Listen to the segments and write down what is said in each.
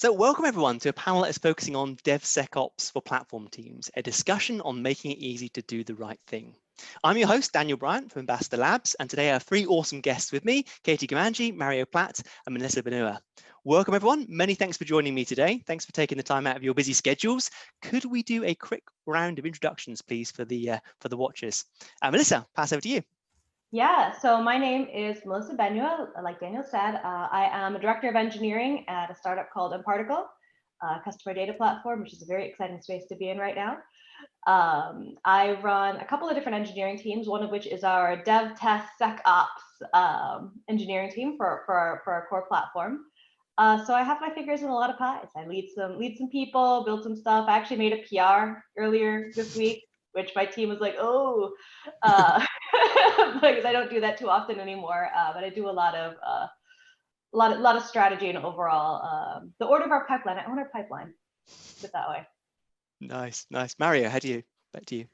So welcome everyone to a panel that is focusing on DevSecOps for platform teams, a discussion on making it easy to do the right thing. I'm your host, Daniel Bryant from Ambassador Labs, and today I have three awesome guests with me, Katie Gamanji, Mario Platt, and Melissa Benua. Welcome everyone. Many thanks for joining me today. Thanks for taking the time out of your busy schedules. Could we do a quick round of introductions, please, for the watchers? Melissa, pass over to you. Yeah, so my name is Melissa Benua. Like Daniel said, I am a director of engineering at a startup called Imparticle, a customer data platform, which is a very exciting space to be in right now. I run a couple of different engineering teams, one of which is our DevSecOps engineering team for our core platform. So I have my fingers in a lot of pies. I lead some people, build some stuff. I actually made a PR earlier this week, which my team was like, oh, because I don't do that too often anymore. But I do a lot of strategy and overall the order of our pipeline. I own our pipeline, put it that way. Nice. Mario, back to you.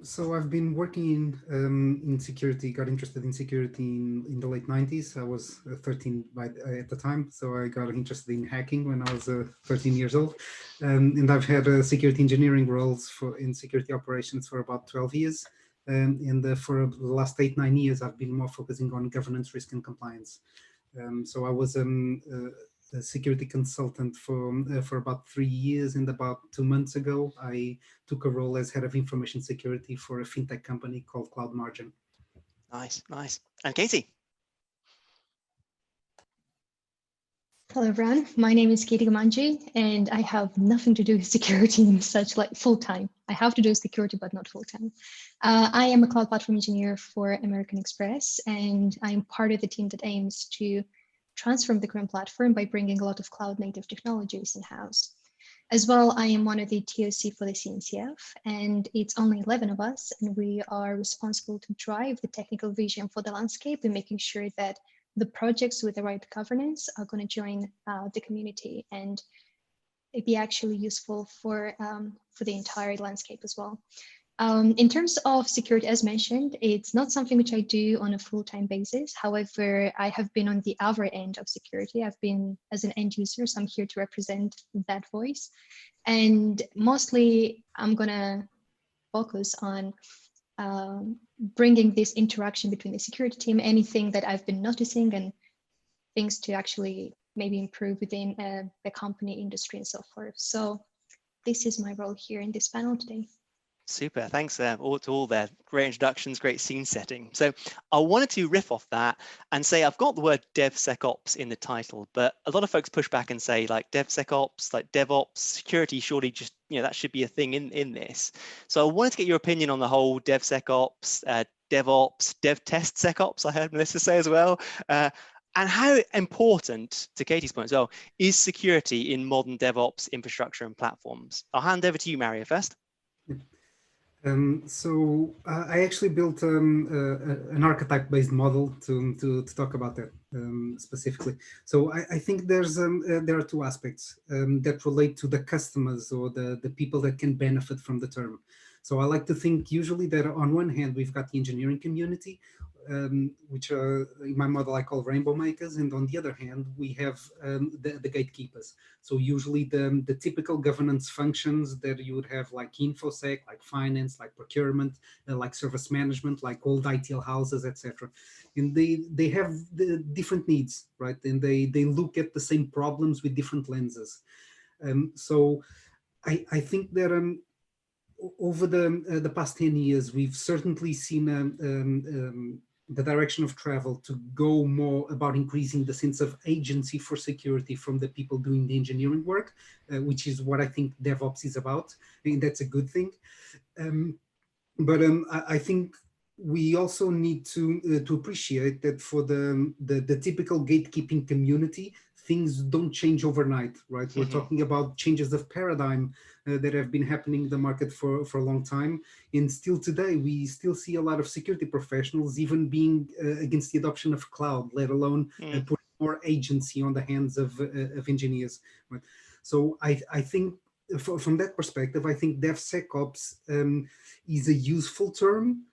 So I've been working in security, got interested in security in the late 90s. I was 13 at the time, so I got interested in hacking when I was 13 years old. And I've had security engineering roles in security operations for about 12 years. And for the last 8-9 years, I've been more focusing on governance, risk, and compliance. So I was a security consultant for about 3 years, and about 2 months ago, I took a role as head of information security for a fintech company called Cloud Margin. Nice. And Katie? Hello, everyone. My name is Katie Gamanji, and I have nothing to do with security in such like full-time. I have to do security, but not full-time. I am a cloud platform engineer for American Express, and I'm part of the team that aims to transform the current platform by bringing a lot of cloud-native technologies in-house. As well, I am one of the TOC for the CNCF, and it's only 11 of us, and we are responsible to drive the technical vision for the landscape and making sure that the projects with the right governance are going to join the community and be actually useful for the entire landscape as well. In terms of security, as mentioned, it's not something which I do on a full-time basis. However, I have been on the other end of security. I've been as an end user, so I'm here to represent that voice. And mostly I'm going to focus on bringing this interaction between the security team, anything that I've been noticing and things to actually maybe improve within the company, industry, and so forth. So this is my role here in this panel today. Super, thanks to all there. Great introductions, great scene setting. So I wanted to riff off that and say I've got the word DevSecOps in the title, but a lot of folks push back and say like DevSecOps, like DevOps, security, surely just, that should be a thing in this. So I wanted to get your opinion on the whole DevSecOps, DevOps, DevTestSecOps, I heard Melissa say as well. And how important, to Katie's point as well, is security in modern DevOps infrastructure and platforms? I'll hand over to you, Mario, first. So I actually built an archetype-based model to talk about that specifically. So I think there are two aspects that relate to the customers or the people that can benefit from the term. So I like to think usually that on one hand, we've got the engineering community, which in my model I call rainbow makers, and on the other hand, we have the gatekeepers. So usually the typical governance functions that you would have like InfoSec, like finance, like procurement, like service management, like old ITL houses, etc. And they have the different needs, right? And they look at the same problems with different lenses. So I think that over the past 10 years, we've certainly seen the direction of travel to go more about increasing the sense of agency for security from the people doing the engineering work, which is what I think DevOps is about, and that's a good thing. But I think we also need to appreciate that for the typical gatekeeping community, things don't change overnight, right? We're talking about changes of paradigm that have been happening in the market for a long time. And still today, we still see a lot of security professionals even being against the adoption of cloud, let alone putting more agency on the hands of engineers. Right? So I think from that perspective, I think DevSecOps is a useful term,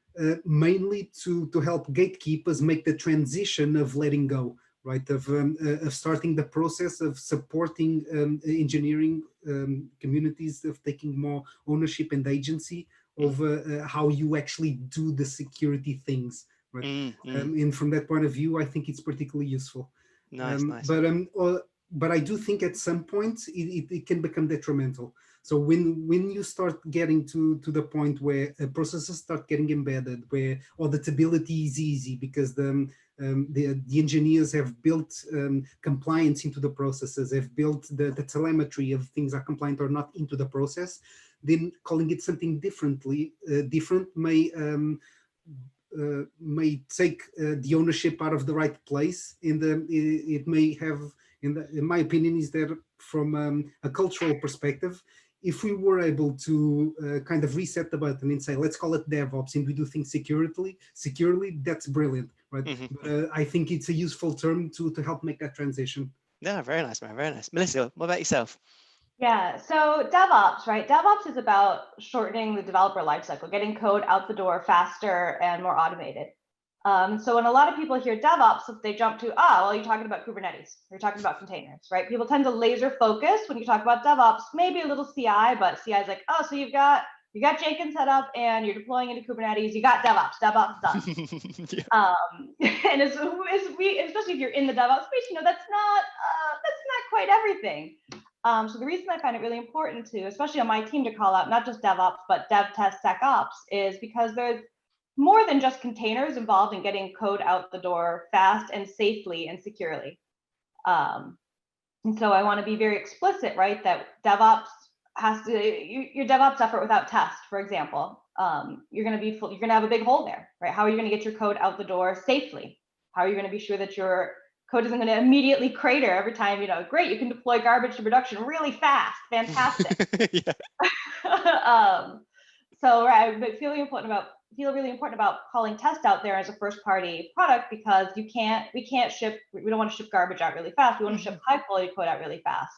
mainly to help gatekeepers make the transition of letting go, right? Of starting the process of supporting engineering communities, of taking more ownership and agency over how you actually do the security things, right? And from that point of view, I think it's particularly useful. Nice, nice. But I do think at some point it can become detrimental. So when you start getting to the point where processes start getting embedded, where auditability is easy because the engineers have built compliance into the processes, have built the telemetry of things are compliant or not into the process, then calling it something different may take the ownership out of the right place. It may have, in my opinion, is that from a cultural perspective, if we were able to kind of reset the button and say, let's call it DevOps and we do things securely, that's brilliant, right? But I think it's a useful term to help make that transition. Yeah, very nice, man, very nice. Melissa, what about yourself? Yeah, so DevOps, right? DevOps is about shortening the developer lifecycle, getting code out the door faster and more automated. So when a lot of people hear DevOps, they jump to, well, you're talking about Kubernetes, you're talking about containers, right? People tend to laser focus when you talk about DevOps, maybe a little CI, but CI is like, oh, so you got Jenkins set up and you're deploying into Kubernetes, you got DevOps done. And especially if you're in the DevOps space, that's not quite everything. So the reason I find it really important to, especially on my team, to call out not just DevOps, but DevSecOps is because there's more than just containers involved in getting code out the door fast and safely and securely. And so I want to be very explicit, right, that DevOps has to, your DevOps effort without test, for example, you're going to have a big hole there, right? How are you going to get your code out the door safely? How are you going to be sure that your code isn't going to immediately crater every time, great, you can deploy garbage to production really fast, fantastic. So right, I feel really important about calling test out there as a first party product, because we don't want to ship garbage out really fast. We want to ship high quality code out really fast.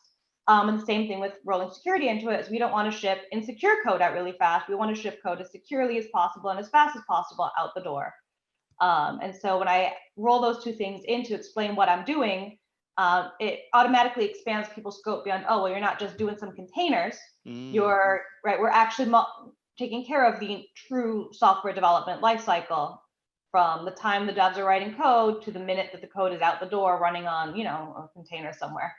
And the same thing with rolling security into it, is we don't want to ship insecure code out really fast. We want to ship code as securely as possible and as fast as possible out the door. And so when I roll those two things in to explain what I'm doing, it automatically expands people's scope beyond, oh, well, you're not just doing some containers. You're right. We're actually taking care of the true software development lifecycle, from the time the devs are writing code to the minute that the code is out the door running on, a container somewhere.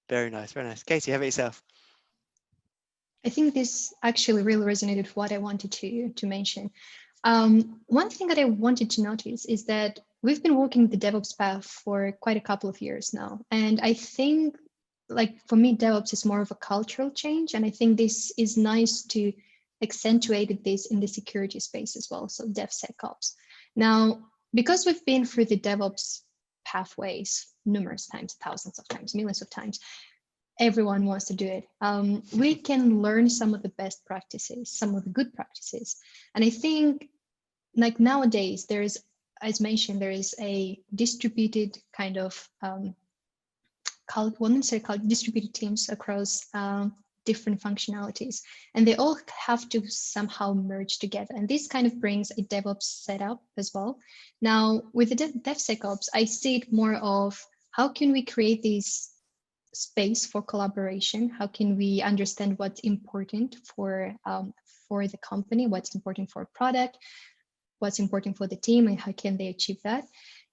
Very nice, very nice. Katie, how about yourself? I think this actually really resonated with what I wanted to mention. One thing that I wanted to notice is that we've been walking the DevOps path for quite a couple of years now. And I think, like, for me, DevOps is more of a cultural change. And I think this is nice to accentuate this in the security space as well. So DevSecOps. Now, because we've been through the DevOps pathways numerous times, thousands of times, millions of times, everyone wants to do it. We can learn some of the best practices, some of the good practices. And I think, like, nowadays, there's, as mentioned, there is a distributed kind of distributed teams across different functionalities, and they all have to somehow merge together. And this kind of brings a DevOps setup as well. Now, with the DevSecOps, I see it more of how can we create this space for collaboration? How can we understand what's important for the company, what's important for a product, what's important for the team, and how can they achieve that?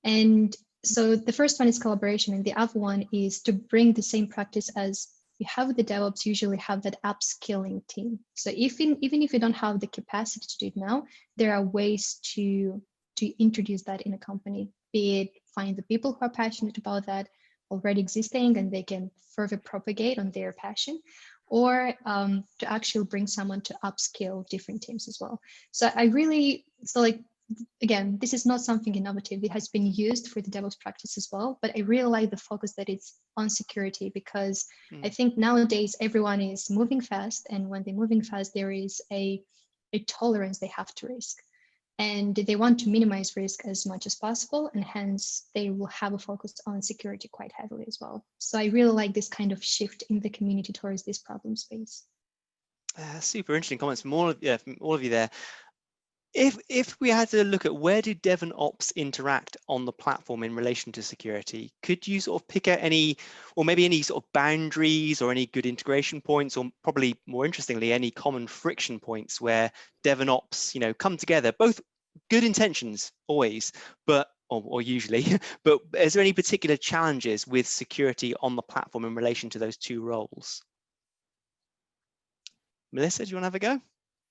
And so the first one is collaboration, and the other one is to bring the same practice as you have with the DevOps. Usually have that upskilling team. So even if you don't have the capacity to do it now, there are ways to introduce that in a company, be it find the people who are passionate about that already existing and they can further propagate on their passion, or to actually bring someone to upskill different teams as well. So again, this is not something innovative. It has been used for the DevOps practice as well, but I really like the focus that it's on security, because I think nowadays everyone is moving fast, and when they're moving fast, there is a tolerance they have to risk, and they want to minimize risk as much as possible, and hence they will have a focus on security quite heavily as well. So I really like this kind of shift in the community towards this problem space. Super interesting comments from all of you there. If we had to look at where do dev and ops interact on the platform in relation to security, could you sort of pick out any, or maybe any sort of boundaries or any good integration points, or probably more interestingly, any common friction points where dev and ops, come together, both good intentions always, but or usually, but is there any particular challenges with security on the platform in relation to those two roles? Melissa, do you want to have a go?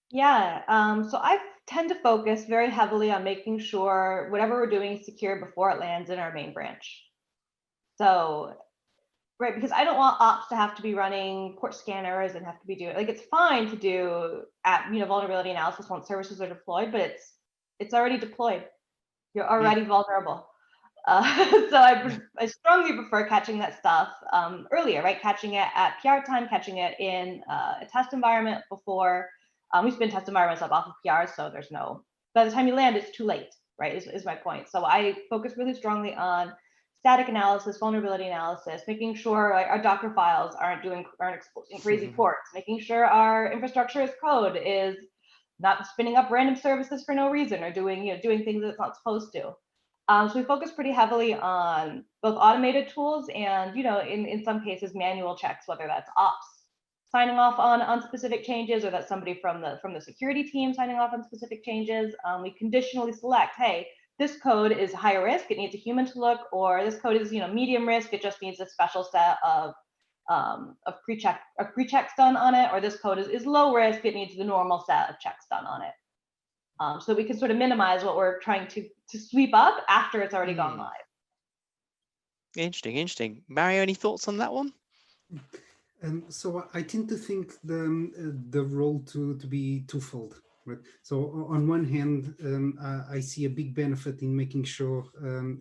Yeah, so I tend to focus very heavily on making sure whatever we're doing is secure before it lands in our main branch. So, right, because I don't want ops to have to be running port scanners and have to be doing, like, it's fine to do vulnerability analysis once services are deployed, but it's already deployed. You're already vulnerable. So I strongly prefer catching that stuff earlier, right? Catching it at PR time, catching it in a test environment before. We spin test environments up off of PRs, so there's no, by the time you land, it's too late, right, is my point. So I focus really strongly on static analysis, vulnerability analysis, making sure our Docker files aren't exposing crazy ports, making sure our infrastructure as code is not spinning up random services for no reason or doing things that it's not supposed to. So we focus pretty heavily on both automated tools and, in some cases, manual checks, whether that's ops signing off on specific changes, or that's somebody from the security team signing off on specific changes. We conditionally select, hey, this code is high risk, it needs a human to look, or this code is medium risk, it just needs a special set of pre-checks done on it, or this code is low risk, it needs the normal set of checks done on it. So we can sort of minimize what we're trying to sweep up after it's already gone live. Interesting. Mario, any thoughts on that one? So I tend to think the role to be twofold, right? So on one hand, I see a big benefit in making sure,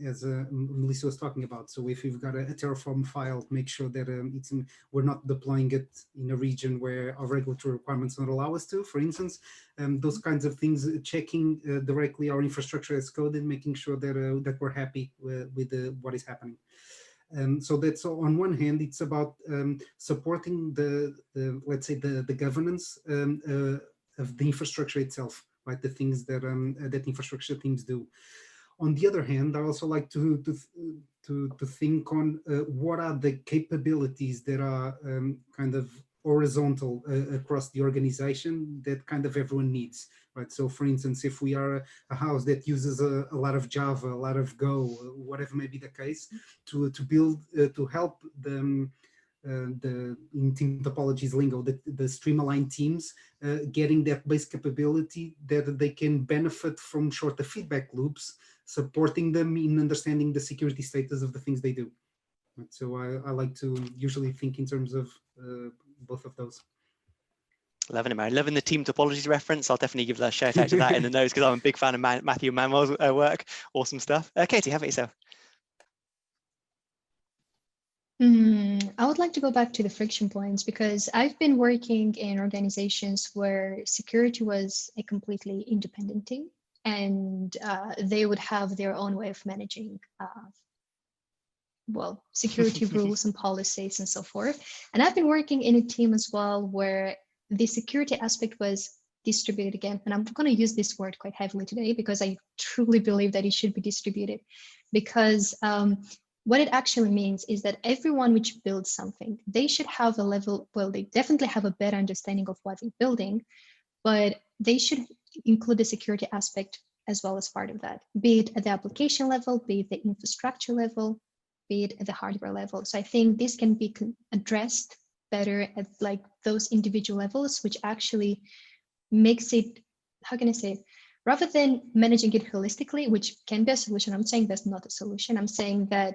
as Melissa was talking about, so if we've got a Terraform file, make sure that we're not deploying it in a region where our regulatory requirements don't allow us to, for instance. Those kinds of things, checking directly our infrastructure as code and making sure that we're happy with what is happening. So that's, on one hand, it's about supporting let's say the governance of the infrastructure itself, right? The things that that infrastructure teams do. On the other hand, I also like to think on what are the capabilities that are kind of horizontal across the organization that kind of everyone needs, right? So for instance, if we are a house that uses a lot of Java, a lot of Go, whatever may be the case, to build, to help them, in team topologies lingo, the stream-aligned teams getting that base capability that they can benefit from shorter feedback loops, supporting them in understanding the security status of the things they do. So I like to usually think in terms of both of those. Loving it, man. Loving the team topologies reference. I'll definitely give that a shout out to that in the notes, because I'm a big fan of Matthew Manuel's work. Awesome stuff. Katie, how about yourself? I would like to go back to the friction points, because I've been working in organizations where security was a completely independent team, and they would have their own way of managing security rules and policies and so forth. And I've been working in a team as well where the security aspect was distributed again. And I'm going to use this word quite heavily today, because I truly believe that it should be distributed, because what it actually means is that everyone which builds something, they should have a level, they definitely have a better understanding of what they're building, but they should include the security aspect as well as part of that, be it at the application level, be it the infrastructure level, be it at the hardware level. So I think this can be addressed better at like those individual levels, which actually makes it, how can I say it? Rather than managing it holistically, which can be a solution, I'm saying that's not a solution. I'm saying that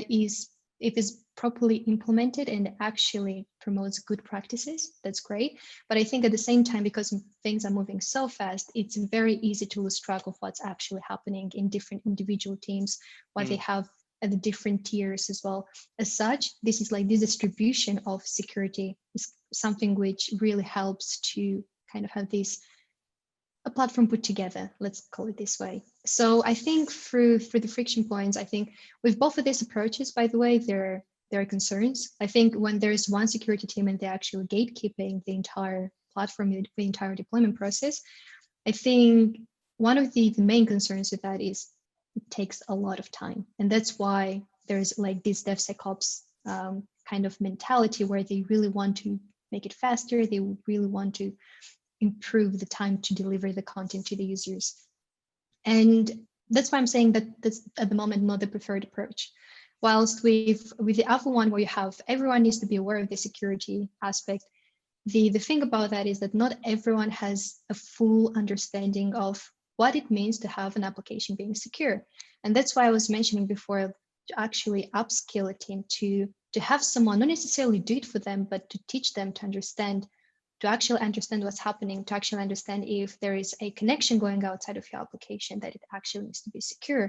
is, if it's properly implemented and actually promotes good practices, that's great. But I think at the same time, because things are moving so fast, it's very easy to lose track of what's actually happening in different individual teams, what they have at the different tiers as well. As such, this is like this distribution of security is something which really helps to kind of have a platform put together, let's call it this way. So I think through the friction points, I think with both of these approaches, by the way, there are concerns. I think when there's one security team and they're actually gatekeeping the entire platform, the entire deployment process, I think one of the main concerns with that is it takes a lot of time. And that's why there's like this DevSecOps kind of mentality where they really want to make it faster. They really want to improve the time to deliver the content to the users. And that's why I'm saying that that's at the moment not the preferred approach. Whilst with the Alpha one, where you have everyone needs to be aware of the security aspect, the thing about that is that not everyone has a full understanding of what it means to have an application being secure. And that's why I was mentioning before, to actually upskill a team to have someone not necessarily do it for them, but to teach them to understand, to actually understand what's happening, to actually understand if there is a connection going outside of your application, that it actually needs to be secure.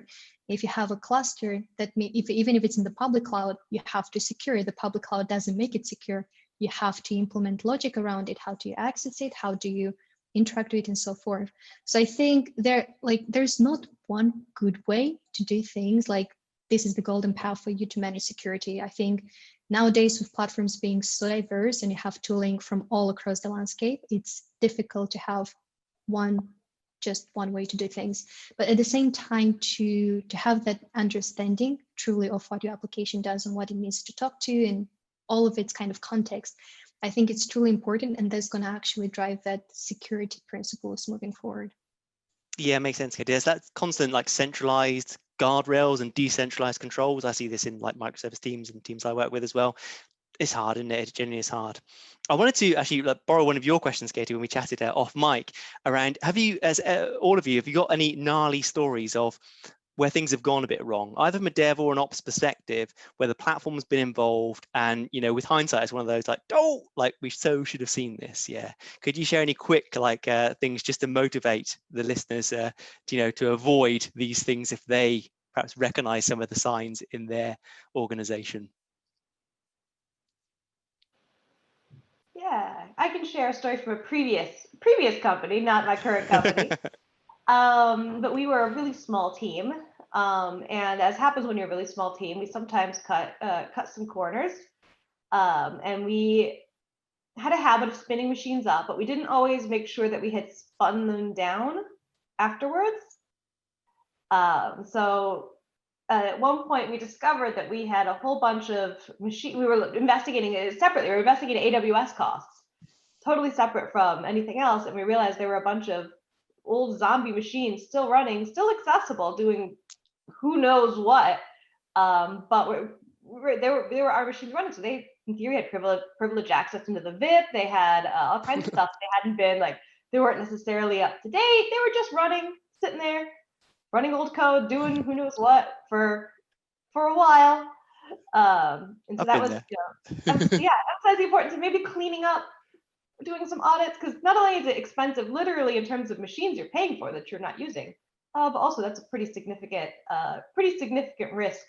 If you have a cluster, that even if it's in the public cloud, you have to secure it. The public cloud doesn't make it secure. You have to implement logic around it. How do you access it? How do you interact with it, and so forth? So I think there's not one good way to do things like this is the golden path for you to manage security. I think nowadays, with platforms being so diverse and you have tooling from all across the landscape, it's difficult to have just one way to do things. But at the same time, to have that understanding truly of what your application does and what it needs to talk to and all of its kind of context, I think it's truly important, and that's going to actually drive that security principles moving forward. Yeah, makes sense. There's that constant like centralized guardrails and decentralized controls. I see this in like microservice teams and teams I work with as well. It's hard, isn't it? It genuinely is hard. I wanted to actually borrow one of your questions, Katie, when we chatted off mic around, have you, as all of you, have you got any gnarly stories of where things have gone a bit wrong, either from a dev or an ops perspective, where the platform's been involved and, you know, with hindsight, it's one of those like, oh, like we so should have seen this. Yeah. Could you share any quick like things just to motivate the listeners, to avoid these things if they perhaps recognize some of the signs in their organization? Yeah, I can share a story from a previous company, not my current company. But we were a really small team, and as happens when you're a really small team, we sometimes cut some corners, and we had a habit of spinning machines up, but we didn't always make sure that we had spun them down afterwards. So at one point, we discovered that we had a whole bunch of machines. We were investigating it separately. We were investigating AWS costs, totally separate from anything else, and we realized there were a bunch of old zombie machines still running, still accessible, doing who knows what. But they were our machines running, so they, in theory, had privilege access into the VIP. They had all kinds of stuff. They hadn't been like, they weren't necessarily up to date. They were just running, sitting there, running old code, doing who knows what for a while. And so that was, emphasize the importance of maybe cleaning up, doing some audits, because not only is it expensive literally in terms of machines you're paying for that you're not using, but also that's a pretty significant risk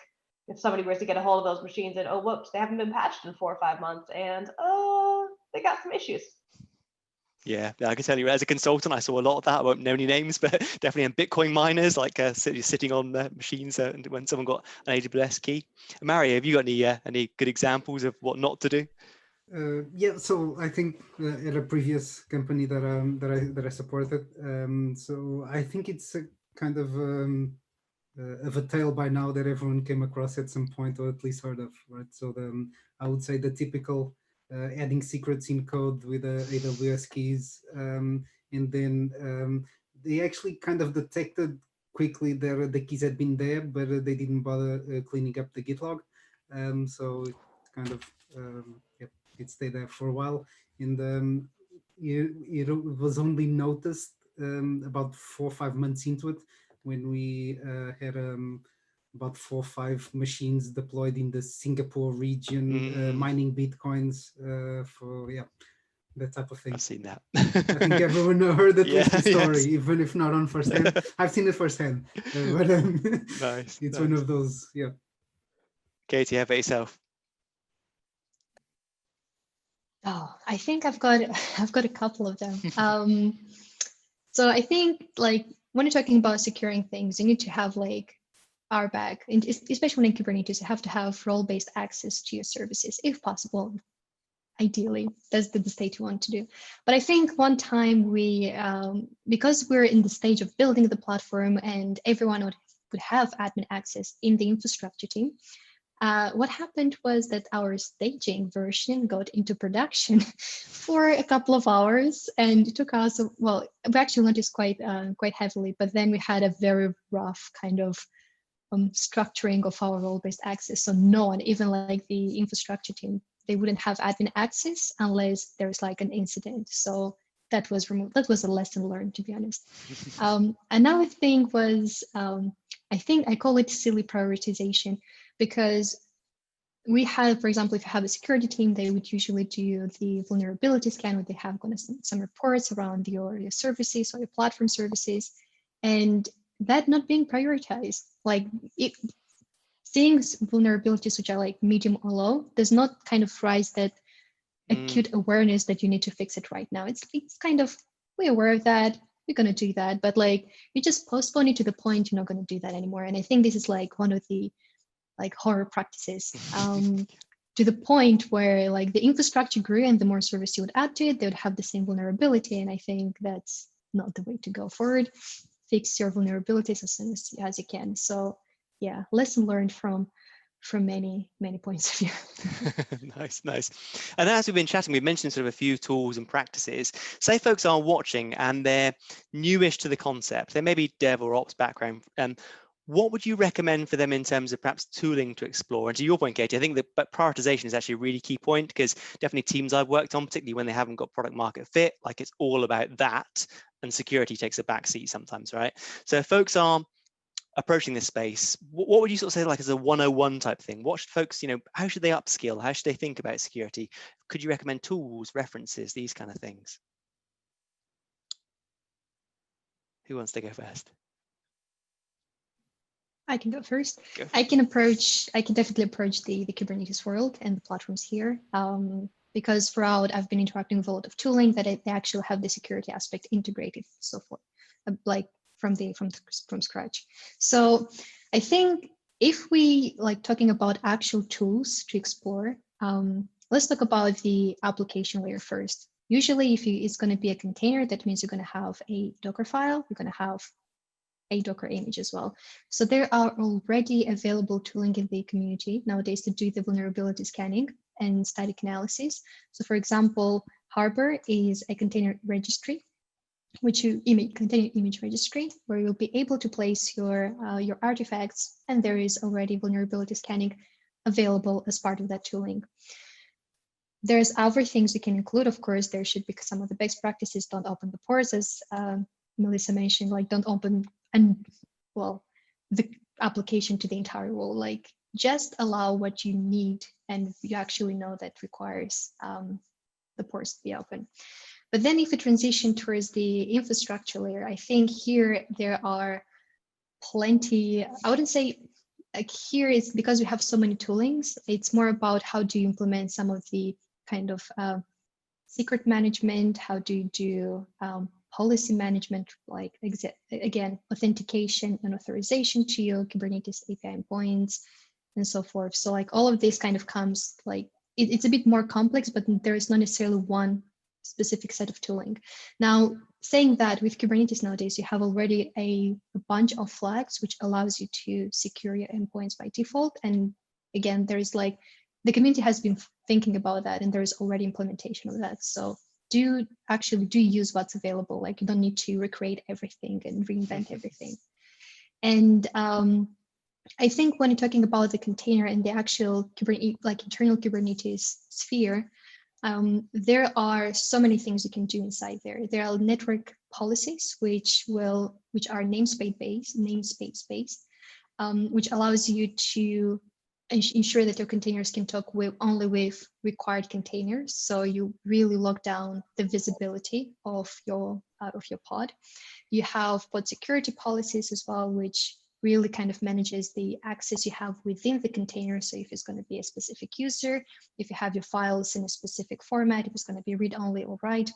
if somebody were to get a hold of those machines and, oh, whoops, they haven't been patched in 4 or 5 months, and they got some issues. Yeah, I can tell you as a consultant, I saw a lot of that. I won't know any names, but definitely in Bitcoin miners, like sitting on machines when someone got an AWS key. Mario, have you got any good examples of what not to do? Yeah, so I think at a previous company that I supported, so I think it's a kind of a tale by now that everyone came across at some point, or at least heard of, right? So I would say the typical adding secrets in code with AWS keys, and then they actually kind of detected quickly that the keys had been there, but they didn't bother cleaning up the git log. So it kind of it stayed there for a while, and it was only noticed about 4 or 5 months into it, when we had about 4 or 5 machines deployed in the Singapore region, mining Bitcoins for that type of thing. I've seen that. I think everyone heard at least the story, yes. even if not on firsthand. I've seen it firsthand, but nice. It's one of those, yeah. Katie, how about yourself? Oh, I think I've got a couple of them. So I think like when you're talking about securing things, you need to have like RBAC, and especially in Kubernetes, you have to have role-based access to your services if possible. ideally, that's the state you want to do. But I think one time we, because we're in the stage of building the platform and everyone would have admin access in the infrastructure team, what happened was that our staging version got into production for a couple of hours, and it took us, well, we actually noticed quite heavily, but then we had a very rough kind of structuring of our role-based access. So no one, even like the infrastructure team, they wouldn't have admin access unless there's like an incident. So that was removed. That was a lesson learned, to be honest. Another thing was, I think I call it silly prioritization, because we have, for example, if you have a security team, they would usually do the vulnerability scan, where they have some reports around your services or your platform services, and that not being prioritized. Like seeing vulnerabilities which are like medium or low does not kind of rise that acute awareness that you need to fix it right now. It's kind of, we're aware of that, we're going to do that, but like you just postpone it to the point you're not going to do that anymore. And I think this is like one of the like horror practices, to the point where like the infrastructure grew and the more service you would add to it, they would have the same vulnerability. And I think that's not the way to go forward. Fix your vulnerabilities as soon as you can. So yeah, lesson learned from many points of view. Nice. And as we've been chatting, we've mentioned sort of a few tools and practices. Say folks are watching and they're newish to the concept, they may be dev or ops background. What would you recommend for them in terms of perhaps tooling to explore? And to your point, Katie, I think that prioritization is actually a really key point, because definitely teams I've worked on, particularly when they haven't got product market fit, like it's all about that, and security takes a back seat sometimes, right? So if folks are approaching this space, what would you sort of say like as a 101 type thing? What should folks, how should they upskill? How should they think about security? Could you recommend tools, references, these kind of things? Who wants to go first? I can go first. Go. I can definitely approach the Kubernetes world and the platforms here, because throughout I've been interacting with a lot of tooling that they actually have the security aspect integrated, so forth, like from scratch. So I think if we like talking about actual tools to explore, let's talk about the application layer first. Usually, if it's going to be a container, that means you're going to have a Docker file, you're going to have a Docker image as well. So there are already available tooling in the community nowadays to do the vulnerability scanning and static analysis. So for example, Harbor is a container registry, container image registry, where you'll be able to place your artifacts, and there is already vulnerability scanning available as part of that tooling. There's other things you can include. Of course, there should be some of the best practices. Don't open the ports, as Melissa mentioned, like don't open the application to the entire role. Like just allow what you need, and you actually know that requires the ports to be open. But then if we transition towards the infrastructure layer, I think here there are plenty, I wouldn't say like here is because we have so many toolings, it's more about how do you implement some of the kind of secret management, how do you do policy management, like again, authentication and authorization to your Kubernetes API endpoints and so forth. So like all of this kind of comes like, it's a bit more complex, but there is not necessarily one specific set of tooling. Now, saying that with Kubernetes nowadays, you have already a bunch of flags, which allows you to secure your endpoints by default. And again, there is like, the community has been thinking about that, and there is already implementation of that. So do use what's available. Like you don't need to recreate everything and reinvent everything. And I think when you're talking about the container and the actual Kubernetes, like internal Kubernetes sphere, there are so many things you can do inside there. There are network policies, which are namespace based, which allows you to ensure that your containers can talk only with required containers. So you really lock down the visibility of your pod. You have pod security policies as well, which really kind of manages the access you have within the container. So if it's going to be a specific user, if you have your files in a specific format, if it's going to be read only or write.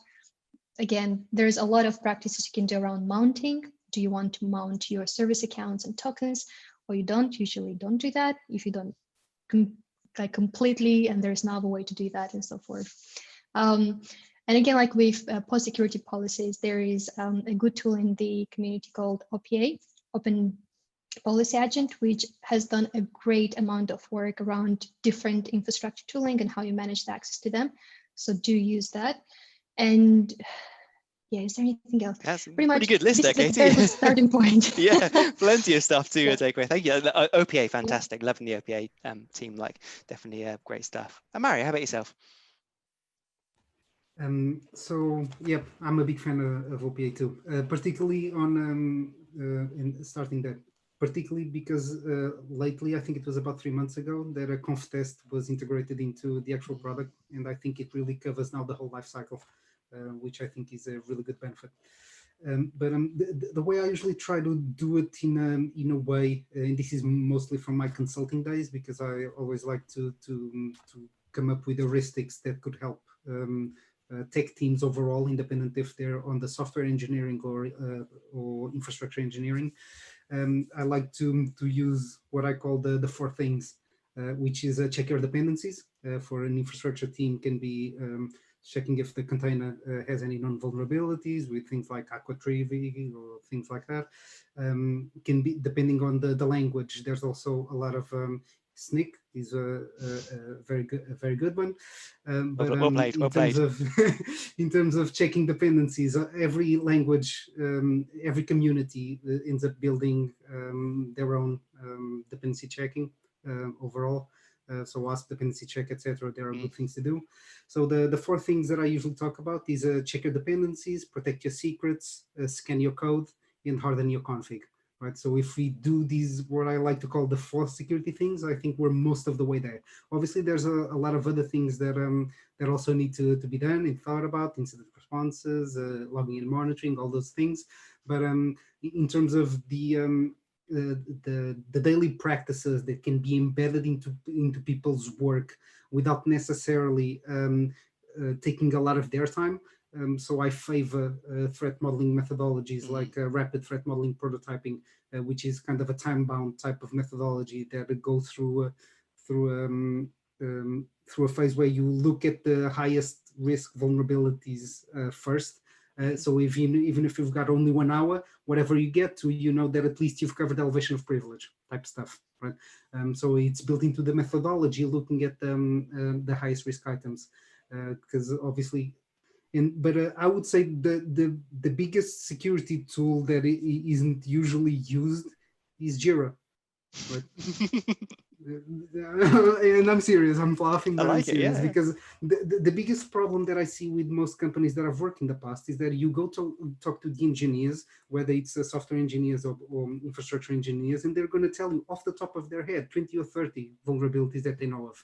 Again, there's a lot of practices you can do around mounting. Do you want to mount your service accounts and tokens, or you don't? Usually don't do that. If you don't like completely, and there's no other way to do that and so forth. And again, like with post-security policies, there is a good tool in the community called OPA, Open Policy Agent, which has done a great amount of work around different infrastructure tooling and how you manage the access to them. So do use that. And yeah, is there anything else? That's pretty much good list there, this is Katie. a very good starting point. Yeah, plenty of stuff to Yeah. take away. Thank you. OPA, fantastic. Loving the OPA team, like definitely great stuff. And Mario, how about yourself? So yeah, I'm a big fan of OPA too, particularly on in starting that, particularly because lately, I think it was about 3 months ago, that a conf test was integrated into the actual product, and I think it really covers now the whole life cycle, which I think is a really good benefit. But the way I usually try to do it in a way, and this is mostly from my consulting days, because I always like to come up with heuristics that could help tech teams overall, independent if they're on the software engineering or infrastructure engineering. I like to use what I call the 4 things, which is check your dependencies. For an infrastructure team, can be checking if the container has any known vulnerabilities with things like Aquatree or things like that. Can be, depending on the language, there's also a lot of Snyk is a very good one. But Well played. Well played. In terms of checking dependencies, every language, every community ends up building their own dependency checking overall. So WASP, dependency check, etc. There are good things to do. So the 4 things that I usually talk about is check your dependencies, protect your secrets, scan your code, and harden your config. Right. So if we do these, what I like to call the 4 security things, I think we're most of the way there. Obviously, there's a lot of other things that that also need to be done and thought about: incident responses, logging and monitoring, all those things. But in terms of the daily practices that can be embedded into people's work without necessarily taking a lot of their time. So I favor threat modeling methodologies like rapid threat modeling prototyping, which is kind of a time-bound type of methodology that go through a phase where you look at the highest risk vulnerabilities first. So even if you've got only 1 hour, whatever you get to, you know that at least you've covered elevation of privilege type stuff, right? So it's built into the methodology, looking at the highest risk items, because obviously. But I would say the biggest security tool that isn't usually used is Jira, right? And I'm serious. I'm laughing, but I'm serious, because the biggest problem that I see with most companies that I've worked in the past is that you go to talk to the engineers, whether it's software engineers or infrastructure engineers, and they're going to tell you off the top of their head 20 or 30 vulnerabilities that they know of.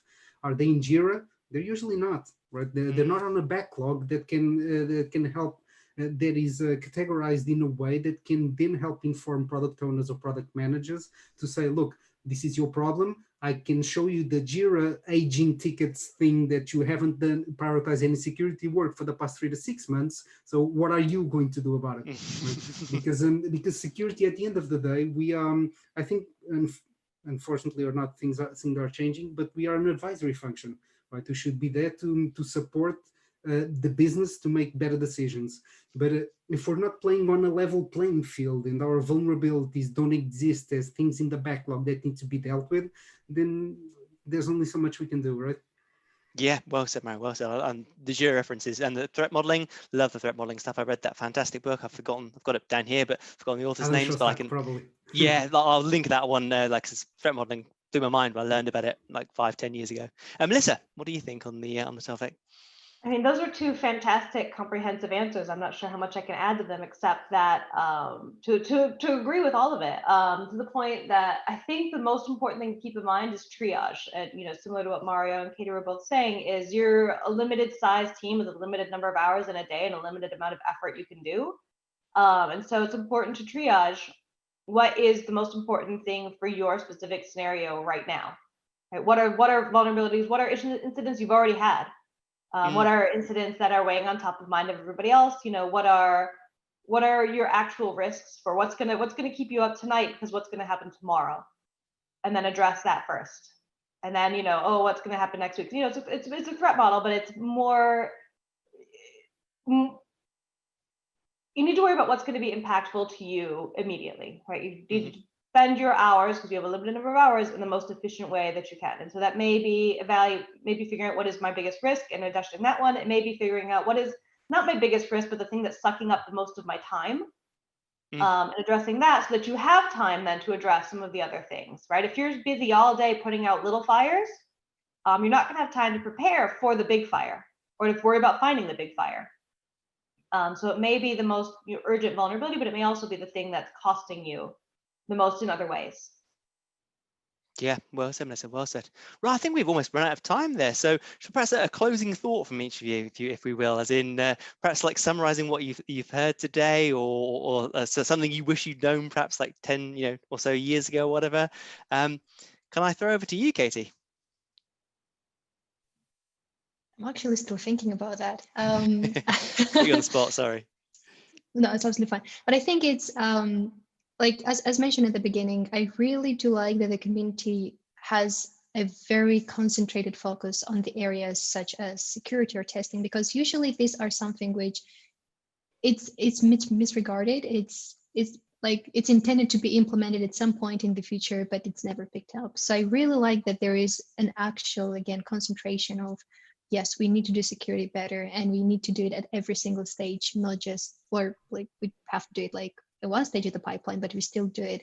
Are they in Jira? They're usually not, right? They're not on a backlog that can help, that is categorized in a way that can then help inform product owners or product managers to say, look, this is your problem. I can show you the Jira aging tickets thing that you haven't done, prioritize any security work for the past 3 to 6 months. So what are you going to do about it? Right? Because security, at the end of the day, we I think, unfortunately or not, things are changing, but we are an advisory function, right? We should be there to support the business to make better decisions. But if we're not playing on a level playing field and our vulnerabilities don't exist as things in the backlog that need to be dealt with, then there's only so much we can do, right? Yeah, well said, Mario. Well said. And the Jira references and the threat modeling. Love the threat modeling stuff. I read that fantastic book. I've got it down here, but forgotten the author's names. But I can probably. Yeah, I'll link that one. Like threat modeling blew my mind when I learned about it like 5-10 years ago. Melissa, what do you think on the topic? I mean, those are 2 fantastic, comprehensive answers. I'm not sure how much I can add to them, except that to agree with all of it. To the point that I think the most important thing to keep in mind is triage. And similar to what Mario and Katie were both saying, is you're a limited size team with a limited number of hours in a day and a limited amount of effort you can do. And so it's important to triage what is the most important thing for your specific scenario right now. Right? What are vulnerabilities? What are incidents you've already had? What are incidents that are weighing on top of mind of everybody else? What are your actual risks for what's gonna keep you up tonight, because what's gonna happen tomorrow, and then address that first. And then, you know, oh, what's going to happen next week? You know, it's a threat model, but it's more, you need to worry about what's going to be impactful to you immediately, right? You need to spend your hours, because you have a limited number of hours, in the most efficient way that you can. And so that may be maybe figuring out what is my biggest risk and adjusting that one. It may be figuring out what is not my biggest risk, but the thing that's sucking up the most of my time, and addressing that, so that you have time then to address some of the other things, right? If you're busy all day putting out little fires, you're not going to have time to prepare for the big fire or to worry about finding the big fire. So it may be the most urgent vulnerability, but it may also be the thing that's costing you the most in other ways. Yeah, well said, Melissa, well said. Right, I think we've almost run out of time there. So perhaps a closing thought from each of you, if we will, as in perhaps like summarizing what you've heard today, or so something you wish you'd known perhaps like 10 or so years ago, or whatever. Can I throw over to you, Katie? I'm actually still thinking about that. Put you on the spot, sorry. No, it's absolutely fine. But I think it's like as mentioned at the beginning, I really do like that the community has a very concentrated focus on the areas such as security or testing, because usually these are something which it's misregarded. It's like it's intended to be implemented at some point in the future, but it's never picked up. So I really like that there is an actual, again, concentration of, yes, we need to do security better, and we need to do it at every single stage, not just, or like we have to do it like at one stage of the pipeline, but we still do it.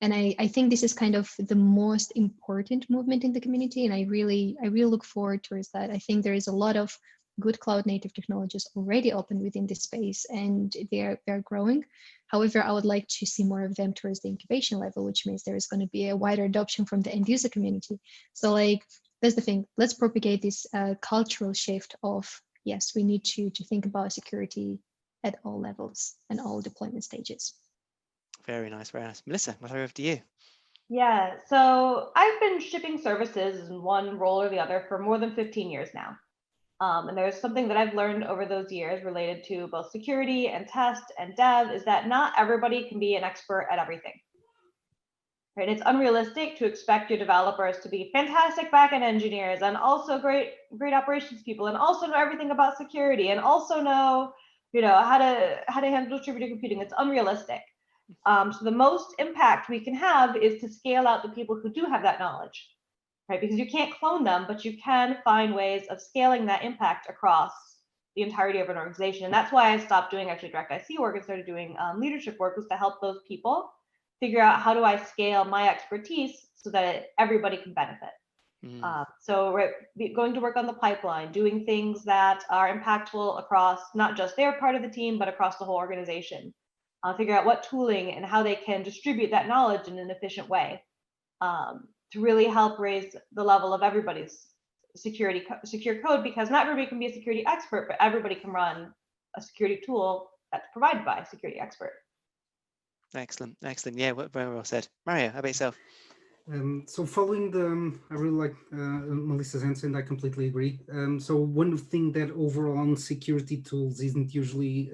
And I think this is kind of the most important movement in the community, and I really look forward towards that. I think there is a lot of good cloud native technologies already open within this space, and they're growing. However, I would like to see more of them towards the incubation level, which means there is going to be a wider adoption from the end user community. So like, that's the thing. Let's propagate this cultural shift of, yes, we need to think about security at all levels and all deployment stages. Very nice, very nice. Melissa, I'll throw over to you. Yeah, so I've been shipping services in one role or the other for more than 15 years now. And there's something that I've learned over those years related to both security and test and dev, is that not everybody can be an expert at everything. Right? It's unrealistic to expect your developers to be fantastic backend engineers and also great operations people, and also know everything about security, and also know, how to handle distributed computing. It's unrealistic. So the most impact we can have is to scale out the people who do have that knowledge, right? Because you can't clone them, but you can find ways of scaling that impact across the entirety of an organization. And that's why I stopped doing actually direct IC work and started doing leadership work, was to help those people figure out, how do I scale my expertise so that everybody can benefit. So going to work on the pipeline, doing things that are impactful across not just their part of the team, but across the whole organization. Figure out what tooling and how they can distribute that knowledge in an efficient way, to really help raise the level of everybody's secure code, because not everybody can be a security expert, but everybody can run a security tool that's provided by a security expert. Excellent, excellent. Yeah, very well said. Mario, how about yourself? So following I really like Melissa's answer, and I completely agree. So one thing that overall on security tools isn't usually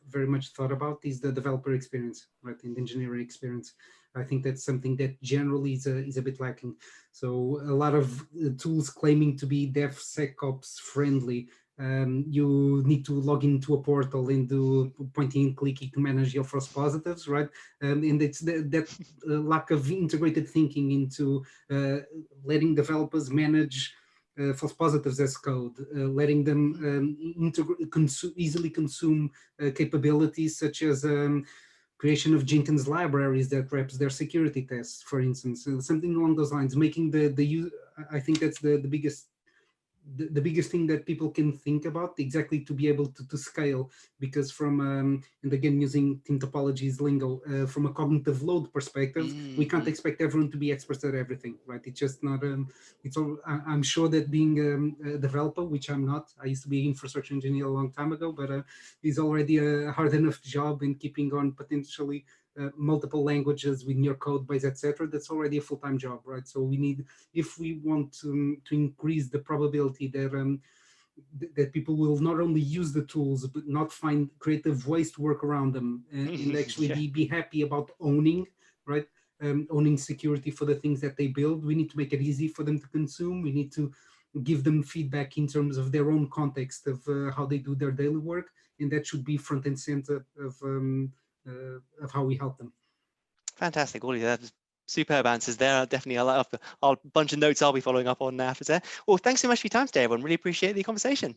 very much thought about is the developer experience, right? And engineering experience. I think that's something that generally is a bit lacking. So a lot of tools claiming to be DevSecOps friendly. You need to log into a portal and do pointing and clicking to manage your false positives, right? And it's that lack of integrated thinking into letting developers manage false positives as code, letting them easily consume capabilities such as creation of Jenkins libraries that wraps their security tests, for instance, something along those lines, making the use. I think that's the biggest thing that people can think about, exactly, to be able to scale, because from and again using team topologies lingo, from a cognitive load perspective, we can't expect everyone to be experts at everything, right? It's just not it's all, I'm sure that being a developer, which I'm not, I used to be an infrastructure engineer a long time ago, but is already a hard enough job, in keeping on potentially multiple languages with your code base, etc. That's already a full-time job, right? So we need, if we want to increase the probability that that people will not only use the tools but not find creative ways to work around them, and actually be happy about owning, right, owning security for the things that they build. We need to make it easy for them to consume. We need to give them feedback in terms of their own context of how they do their daily work, and that should be front and center of how we help them. Fantastic, all of that. Superb answers there. Definitely, I'll bunch of notes I'll be following up on after there. Well, thanks so much for your time today, everyone. Really appreciate the conversation.